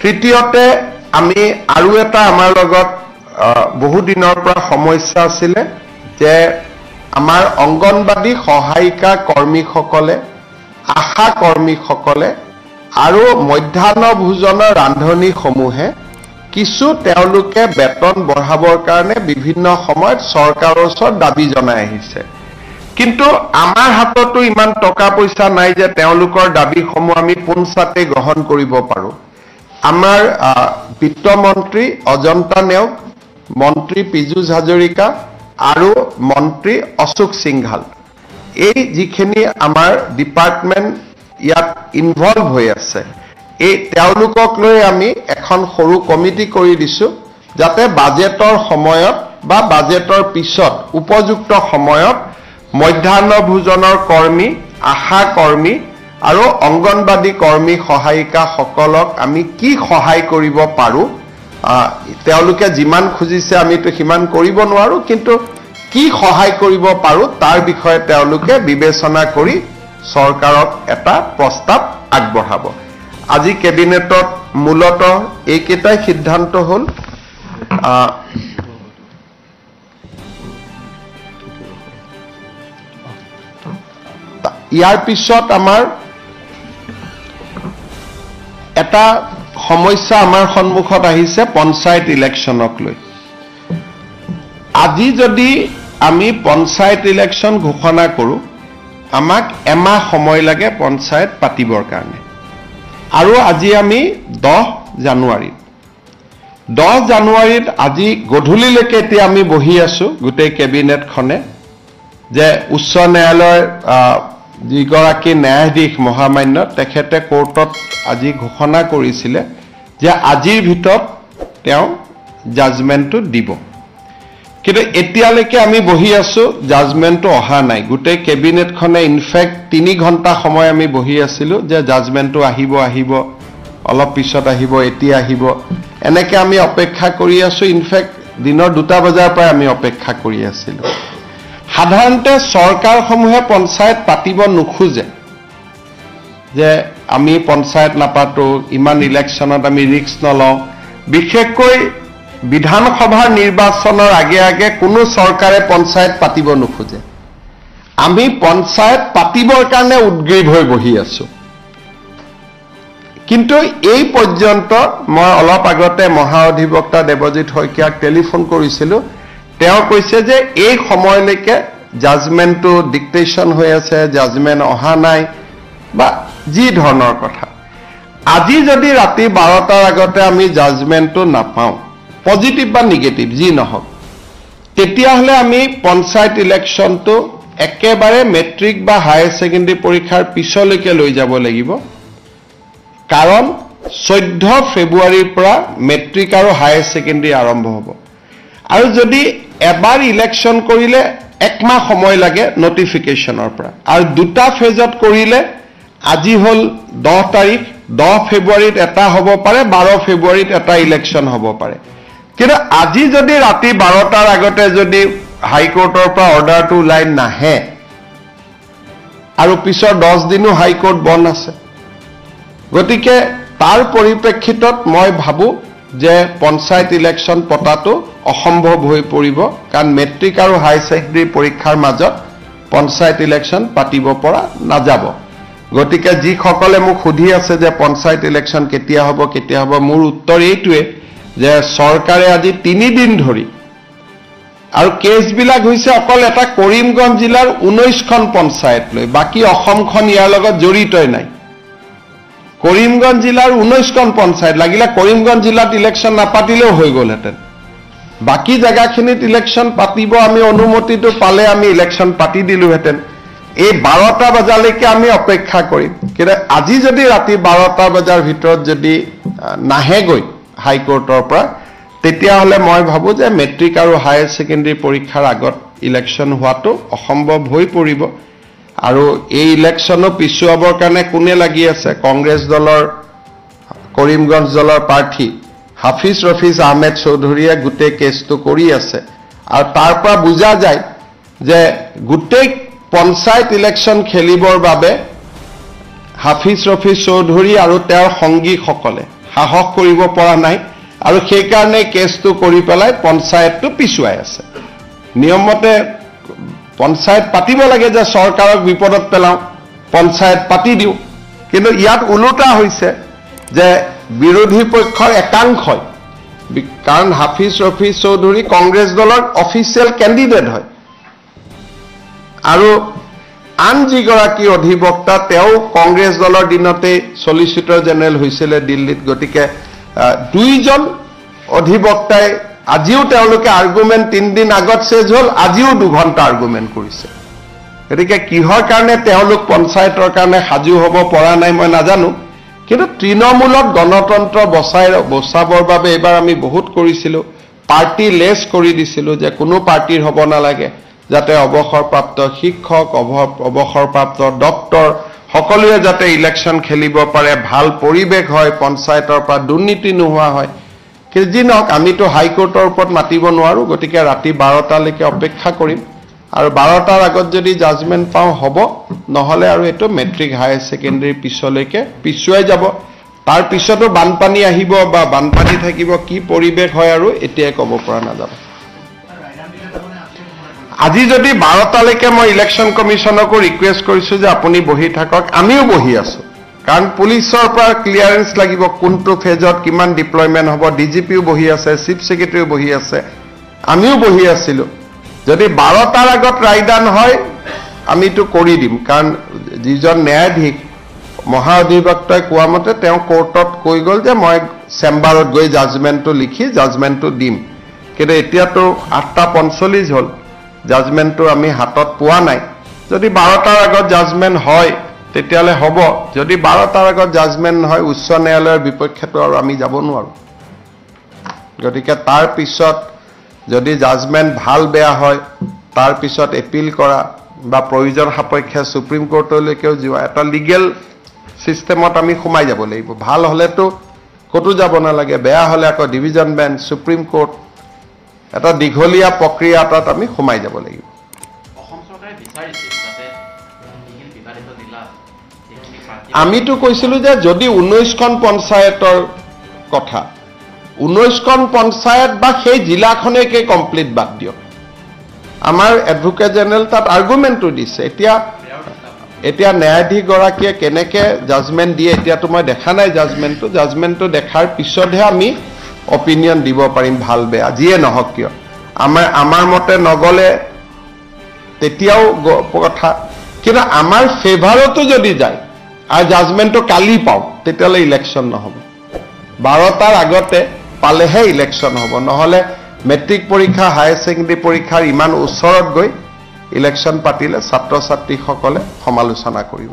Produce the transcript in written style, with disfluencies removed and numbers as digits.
তৃতীয়তে আমি আৰু এটা আমাৰ লগত বহু দিনৰ পৰা সমস্যা আছিল যে আমাৰ অংগনবাদী সহায়িকা কৰ্মীসকলে আশা কৰ্মীসকলে আৰু মধ্যাহ্ন ভোজনৰ ৰান্ধনীসমূহে কিছু তেওঁলোকে বেতন বঢ়াবৰ কাৰণে বিভিন্ন সময়ত চৰকাৰৰ ওচৰত দাবী জনাই আহিছে কিন্তু আমাৰ হাততো ইমান টকা পইচা নাই যে তেওঁলোকৰ দাবীসমূহ আমি পোনছাতে গ্ৰহণ কৰিব পাৰো আমাৰ বিত্ত মন্ত্ৰী অজন্তা নেওগ মন্ত্ৰী পীযুষ হাজৰিকা আৰু মন্ত্ৰী অশোক সিংঘাল এই যিখিনি আমাৰ ডিপাৰ্টমেন্ট ইয়াত ইনভলভ হৈ আছে এই তেওঁলোকক লৈ আমি এখন সৰু কমিটি কৰি দিছো যাতে বাজেটৰ সময়ত বা বাজেটৰ পিছত উপযুক্ত সময়ত মধ্যাহ্ন ভোজনৰ কৰ্মী আশা কৰ্মী আৰু অংগনবাদী কৰ্মী সহায়িকা সকলক আমি কি সহায় কৰিব পাৰো তেওঁলোকে যিমান খুজিছে আমিতো সিমান কৰিব নোৱাৰো কিন্তু কি সহায় কৰিব পাৰো তাৰ বিষয়ে তেওঁলোকে বিবেচনা কৰি চৰকাৰক এটা প্ৰস্তাৱ আগবঢ়াব আজি কেবিনেটত মূলতঃ এইকেইটাই সিদ্ধান্ত হ'ল ইয়াৰ পিছত আমাৰ এটা সমস্যা আমাৰ সন্মুখত আহিছে পঞ্চায়ত ইলেকশ্যনক লৈ আজি যদি আমি পঞ্চায়ত ইলেকশ্যন ঘোষণা কৰো আমাক এমাহ সময় লাগে পঞ্চায়ত পাতিবৰ কাৰণে আৰু আজি আমি 10 জানুৱাৰীত আজি গধূলিলৈকে এতিয়া আমি বহি আছো গোটেই কেবিনেটখনে যে উচ্চ ন্যায়ালয়ৰ যিগৰাকী ন্যায়াধীশ মহামান্য তেখেতে কোৰ্টত আজি ঘোষণা কৰিছিলে যে আজিৰ ভিতৰত তেওঁ জাজমেন্টটো দিব কিন্তু এতিয়ালৈকে আমি বহি আছো জাজমেন্টটো অহা নাই গোটেই কেবিনেটখনে ইনফেক্ট 3 ঘণ্টা সময় আমি বহি আছিলো যে জাজমেন্টটো আহিব অলপ পিছত আহিব এতিয়া আহিব এনেকে আমি অপেক্ষা কৰি আছো ইনফেক্ট দিনৰ 2টা বজাৰ পৰা আমি অপেক্ষা কৰি আছিলো সাধাৰণতে চৰকাৰসমূহে পঞ্চায়ত পাতিব নোখোজে যে আমি পঞ্চায়ত নাপাতো ইমান ইলেকশ্যনত আমি ৰিস্ক নলওঁ বিশেষকৈ বিধানসভাৰ নিৰ্বাচনৰ আগে আগে কোনো চৰকাৰে পঞ্চায়ত পাতিব নোখোজে আমি পঞ্চায়ত পাতিবৰ কাৰণে উদ্গ্ৰীৱ হৈ বহি আছো কিন্তু এই পৰ্যন্ত মই অলপ আগতে মহা অধিবক্তা দেৱজিৎ শইকীয়াক টেলিফোন কৰিছিলো তেওঁ কৈছে যে এই সময়লৈকে জাজমেন্টটো ডিক্টেশ্যন হৈ আছে জাজমেন্ট অহা নাই বা যি ধৰণৰ কথা আজি যদি ৰাতি 12টাৰ আগতে আমি জাজমেন্টটো নাপাওঁ পজিটিভ বা নিগেটিভ যি নহওক তেতিয়াহলে আমি পঞ্চায়ত ইলেকশ্যনটো একেবাৰে মেট্ৰিক বা হায়াৰ সেকেন্ডাৰী পৰীক্ষাৰ পিছলৈকে লৈ যাব লাগিব কাৰণ 14 ফেব্ৰুৱাৰীৰ পৰা মেট্ৰিক আৰু হায়াৰ সেকেন্ডাৰী আৰম্ভ হ'ব আৰু যদি এবাৰ ইলেকশ্যন কৰিলে একমাহ সময় লাগে নটিফিকেশনৰ পৰা আৰু দুটা ফেজত কৰিলে আজি হল 10 তাৰিখ 10 ফেব্ৰুৱাৰীত এটা হ'ব পাৰে 12 ফেব্ৰুৱাৰীত এটা ইলেকশ্যন হ'ব পাৰে কিন্তু আজি যদি ৰাতি 12টাৰ আগতে যদি হাইকোৰ্টৰ পৰা অৰ্ডাৰটো ওলাই নাহে আৰু পিছৰ 10 দিনো হাইকোৰ্ট বন্ধ আছে গতিকে তাৰ পৰিপ্ৰেক্ষিতত মই ভাবো যে পঞ্চায়ত ইলেকশ্যন পতাটো অসম্ভৱ হৈ পৰিব কাৰণ মেট্ৰিক আৰু হায়াৰ সেকেন্ডাৰী পৰীক্ষাৰ মাজত পঞ্চায়ত ইলেকশ্যন পাতিব পৰা নাযাব গতিকে যি সকলে মোক সুধি আছে যে পঞ্চায়ত ইলেকশ্যন কেতিয়া হ'ব মোৰ উত্তৰ এইটোৱে যে চৰকাৰে আজি 3 দিন ধৰি আৰু কেছবিলাক হৈছে অকল এটা কৰিমগঞ্জ জিলাৰ 19খন পঞ্চায়ত লৈ বাকি অসমখন ইয়াৰ লগত জড়িতই নাই কৰিমগঞ্জ জিলাৰ 19খন পঞ্চায়ত লাগিলে কৰিমগঞ্জ জিলাত ইলেকশ্যন নাপাতিলেও হৈ গ'লহেঁতেন বাকি জায়গাখিনিত ইলেকশ্যন পাতিব আমি অনুমতিটো পালে আমি ইলেকশ্যন পাতি দিলোহেঁতেন এই 12টা বজালৈকে আমি অপেক্ষা কৰিম কিন্তু আজি যদি ৰাতি 12টা বজাৰ ভিতৰত যদি নাহেগৈ হাইকোৰ্টৰ পৰা তেতিয়াহলে মই ভাবো যে মেট্ৰিক আৰু হায়াৰ সেকেন্ডাৰী পৰীক্ষাৰ আগত ইলেকশ্যন হোৱাটো অসম্ভৱ হৈ পৰিব আৰু এই ইলেকশ্যনো পিছুৱাবৰ কাৰণে কোনে লাগি আছে কংগ্ৰেছ দলৰ কৰিমগঞ্জ দলৰ প্ৰাৰ্থী হাফিজ ৰফিজ আহমেদ চৌধুৰীয়ে গোটেই কেছটো কৰি আছে আৰু তাৰ পৰা বুজা যায় যে গোটেই পঞ্চায়ত ইলেকশ্যন খেলিবৰ বাবে হাফিজ ৰফিজ চৌধুৰী আৰু তেওঁৰ সংগীসকলে সাহস কৰিব পৰা নাই আৰু সেই কাৰণে কেছটো কৰি পেলাই পঞ্চায়তটো পিছুৱাই আছে নিয়মতে পঞ্চায়ত পাতিব লাগে যে চৰকাৰক বিপদত পেলাও পঞ্চায়ত পাতি দিও কিন্তু ইয়াত উলটা হৈছে যে বিৰোধী পক্ষৰ একাংশই কাৰণ হাফিজ ৰফিজ চৌধুৰী কংগ্ৰেছ দলৰ অফিচিয়েল কেণ্ডিডেট হয় আৰু আন যিগৰাকী অধিবক্তা তেওঁ কংগ্ৰেছ দলৰ দিনতে সলিচিটৰ জেনেৰেল হৈছিলে দিল্লীত গতিকে দুইজন অধিবক্তাই আজিও তেওঁলোকে আৰ্গুমেণ্ট 3 দিন আগত শেষ হ'ল আজিও 2 ঘণ্টা আৰ্গুমেণ্ট কৰিছে গতিকে কিহৰ কাৰণে তেওঁলোক পঞ্চায়তৰ কাৰণে সাজু হ'ব পৰা নাই মই নাজানো কিন্তু তৃণমূলত গণতন্ত্ৰ বচাবৰ বাবে এবাৰ আমি বহুত কৰিছিলো পাৰ্টি লেছ কৰি দিছিলো যে কোনো পাৰ্টিৰ হ'ব নালাগে যাতে অৱসৰপ্ৰাপ্ত শিক্ষক অৱসৰপ্ৰাপ্ত ডক্টৰ সকলোৱে যাতে ইলেকশ্যন খেলিব পাৰে ভাল পৰিৱেশ হয় পঞ্চায়তৰ পৰা দুৰ্নীতি নোহোৱা হয় কিন্তু যি নহওক আমিতো হাইকোৰ্টৰ ওপৰত মাতিব নোৱাৰো গতিকে ৰাতি 12টালৈকে অপেক্ষা কৰিম আৰু 12টাৰ আগত যদি জাজমেণ্ট পাওঁ হ'ব নহলে আৰু এটো মেট্ৰিক হাই সেকেন্ডাৰী পিছলৈকে পিছুৱাই যাব তাৰ পিছতো বানপানী আহিব বা বানপানী থাকিব কি পৰিৱেশ হয় আৰু এতিয়াই ক'ব পৰা নাযাব আজি যদি 12টালৈকে মই ইলেকশ্যন কমিশনকো ৰিকুৱেষ্ট কৰিছো যে আপুনি বহি থাকক আমিও বহি আছো কাৰণ পুলিচৰ পৰা ক্লিয়াৰেন্স লাগিব কোনটো ফেজত কিমান ডিপ্লয়মেন্ট হ'ব ডিজিপিও বহি আছে চিফ সেক্ৰেটাৰীও বহি আছে আমিও বহি আছিলো যদি 12টাৰ আগত ৰায়দান হয় আমিতো কৰি দিম কাৰণ যিজন ন্যায়াধীশ মহা অধিবক্তাই কোৱা মতে তেওঁ কোৰ্টত কৈ গল যে মই চেম্বাৰত গৈ জাজমেণ্টটো লিখি জাজমেণ্টটো দিম কিন্তু এতিয়াতো 8:45 হ'ল জাজমেণ্টটো আমি হাতত পোৱা নাই যদি 12টাৰ আগত জাজমেণ্ট হয় তেতিয়ালে হ'ব যদি 12টাৰ আগত জাজমেণ্ট হয় উচ্চ ন্যায়ালয়ৰ বিপক্ষেতো আৰু আমি যাব নোৱাৰো গতিকে তাৰ পিছত যদি জাজমেণ্ট ভাল বেয়া হয় তাৰ পিছত এপিল কৰা বা প্ৰয়োজন সাপেক্ষে সুপ্ৰিম কোৰ্টলৈকেও যোৱা এটা লিগেল সিস্টেমত আমি সোমাই যাব লাগিব ভাল হলেতো কতো যাব নালাগে বেয়া হলে আকৌ ডিভিজন বেঞ্চ সুপ্ৰিম কোৰ্ট এটা দীঘলীয়া প্ৰক্ৰিয়া এটাত আমি সোমাই যাব লাগিব অসম চৰকাৰে বিচাৰিছে যাতে লিগেল বিবাদিত জিলা আমিতো কৈছিলো যে যদি 19খন পঞ্চায়তৰ কথা 19খন পঞ্চায়ত বা সেই জিলাখনেকে কমপ্লিট বাদ দিয়ক আমাৰ এডভোকেট জেনেৰেল তাত আৰ্গুমেণ্টটো দিছে এতিয়া ন্যায়াধীশ গৰাকীয়ে কেনেকে জাজমেণ্ট দিয়ে এতিয়াতো মই দেখা নাই জাজমেণ্টটো দেখাৰ পিছতহে আমি অপিনিয়ন দিব পাৰিম ভাল বেয়া যিয়ে নহওক কিয় আমাৰ মতে নগলে তেতিয়াও কথা কিন্তু আমাৰ ফেভাৰতো যদি যায় আৰু জাজমেণ্টটো কালি পাওঁ তেতিয়ালে ইলেকশ্যন নহব 12টাৰ আগতে পালেহে ইলেকশ্যন হ'ব নহলে মেট্ৰিক পৰীক্ষা হায়াৰ সেকেন্ডাৰী পৰীক্ষাৰ ইমান ওচৰত গৈ ইলেকশ্যন পাতিলে ছাত্ৰ ছাত্ৰীসকলে সমালোচনা কৰিব